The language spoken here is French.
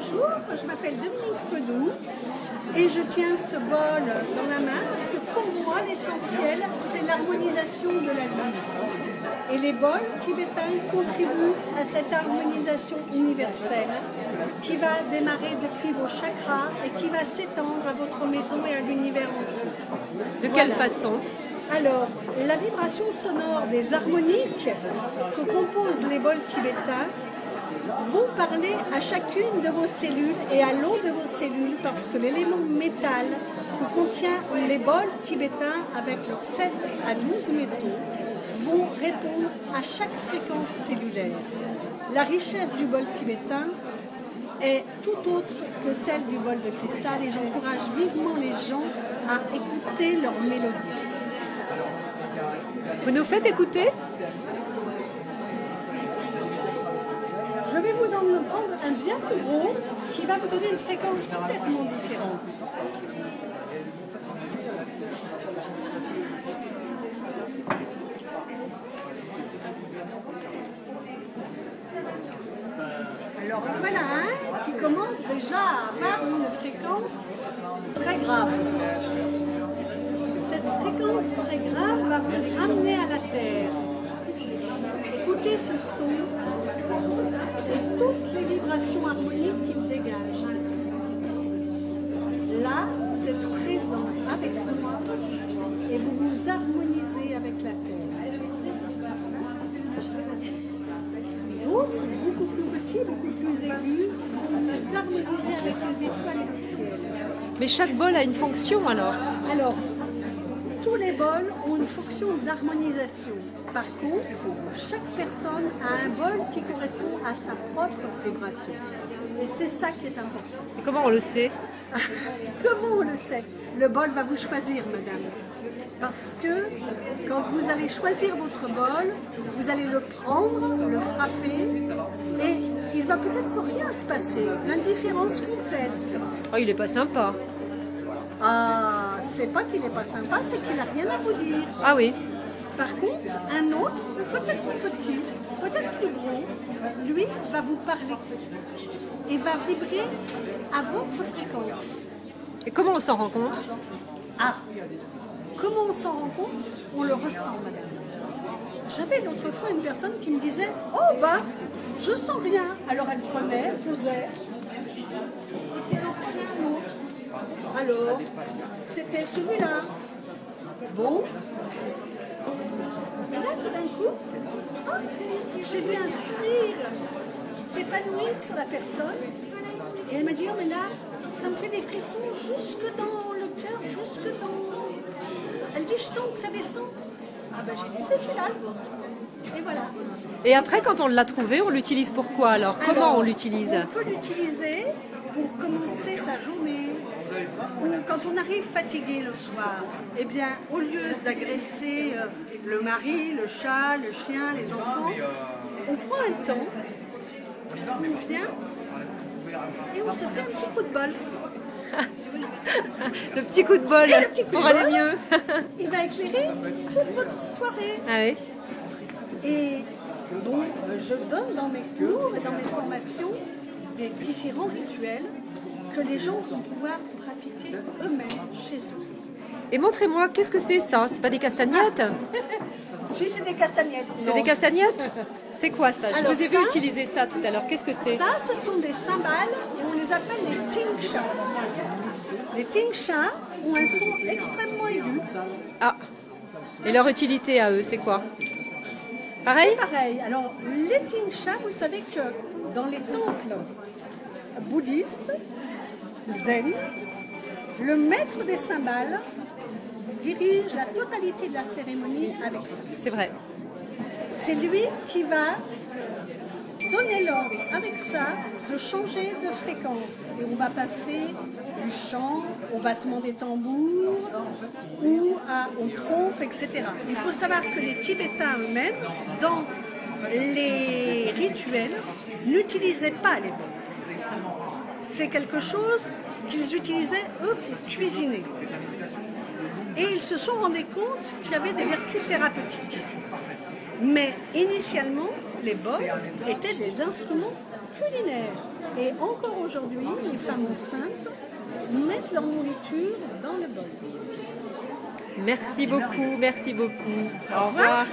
Bonjour, je m'appelle Dominique Pedou et je tiens ce bol dans la main parce que pour moi l'essentiel c'est l'harmonisation de la vie. Et les bols tibétains contribuent à cette harmonisation universelle qui va démarrer depuis vos chakras et qui va s'étendre à votre maison et à l'univers entier. De quelle façon? Alors, la vibration sonore des harmoniques que composent les bols tibétains vont parler à chacune de vos cellules et à l'eau de vos cellules parce que l'élément métal que contient les bols tibétains avec leurs 7 à 12 métaux vont répondre à chaque fréquence cellulaire. La richesse du bol tibétain est tout autre que celle du bol de cristal et j'encourage vivement les gens à écouter leur mélodie. Vous nous faites écouter? Je vais vous en prendre un bien plus gros qui va vous donner une fréquence complètement différente. Alors voilà un qui commence déjà à avoir une fréquence très grave. Cette fréquence très grave va vous ramener à la terre. Écoutez ce son et toutes les vibrations harmoniques qu'il dégage. Là, vous êtes présent avec moi et vous vous harmonisez avec la terre. D'autres, beaucoup plus petits, beaucoup plus aigus, vous vous harmonisez avec les étoiles du ciel. Mais chaque bol a une fonction alors? Alors, tous les bols ont une fonction d'harmonisation. Par contre, chaque personne a un bol qui correspond à sa propre vibration. Et c'est ça qui est important. Et comment on le sait? Comment on le sait? Le bol va vous choisir, madame. Parce que quand vous allez choisir votre bol, vous allez le prendre, le frapper, et il va peut-être rien se passer. L'indifférence complète. Oh, il est pas sympa. Ah, c'est pas qu'il n'est pas sympa, c'est qu'il n'a rien à vous dire. Ah oui. Par contre, un autre, peut-être plus petit, peut-être plus gros, lui va vous parler et va vibrer à votre fréquence. Et comment on s'en rend compte? Ah, comment on s'en rend compte? On le ressent, madame. J'avais l'autre fois une personne qui me disait « Oh bah, je sens rien ». Alors elle prenait, posait, et puis elle en prenait un autre. Alors, c'était celui-là. Bon. Et là, tout d'un coup, oh, j'ai vu un sourire s'épanouir sur la personne. Et elle m'a dit, oh mais là, ça me fait des frissons jusque dans le cœur, jusque dans... Elle dit, je sens que ça descend. Ah ben j'ai dit, c'est celui-là le vôtre. Et voilà. Et après, quand on l'a trouvé, on l'utilise pour quoi alors? Comment on l'utilise? On peut l'utiliser pour commencer sa journée. Ou quand on arrive fatigué le soir, eh bien, au lieu d'agresser le mari, le chat, le chien, les enfants, on prend un temps, on vient et on se fait un petit coup de bol. Le petit coup de bol pour aller mieux. Il va éclairer toute votre soirée. Ah oui. Et donc, je donne dans mes cours et dans mes formations des différents rituels que les gens vont pouvoir pratiquer eux-mêmes chez eux. Et montrez-moi, qu'est-ce que c'est ça? C'est pas des castagnettes? Si, c'est des castagnettes. C'est des castagnettes? C'est quoi ça? Je Alors vous ai vu ça, utiliser ça tout à l'heure. Qu'est-ce que c'est? Ça, ce sont des cymbales et on les appelle les tingsha. Les tingsha ont un son extrêmement aigu. Ah. Et leur utilité à eux, c'est quoi? Pareil? C'est pareil. Alors, les tingsha, vous savez que dans les temples bouddhistes, zen, le maître des cymbales dirige la totalité de la cérémonie avec ça. C'est vrai. C'est lui qui va donner l'ordre avec ça de changer de fréquence. Et on va passer du chant au battement des tambours ou aux trompes, etc. Il faut savoir que les Tibétains eux-mêmes, dans les rituels, n'utilisaient pas les bols. C'est quelque chose qu'ils utilisaient eux pour cuisiner. Et ils se sont rendus compte qu'il y avait des vertus thérapeutiques. Mais initialement, les bols étaient des instruments culinaires. Et encore aujourd'hui, les femmes enceintes mettent leur nourriture dans le bol. Merci beaucoup, merci beaucoup. Au revoir.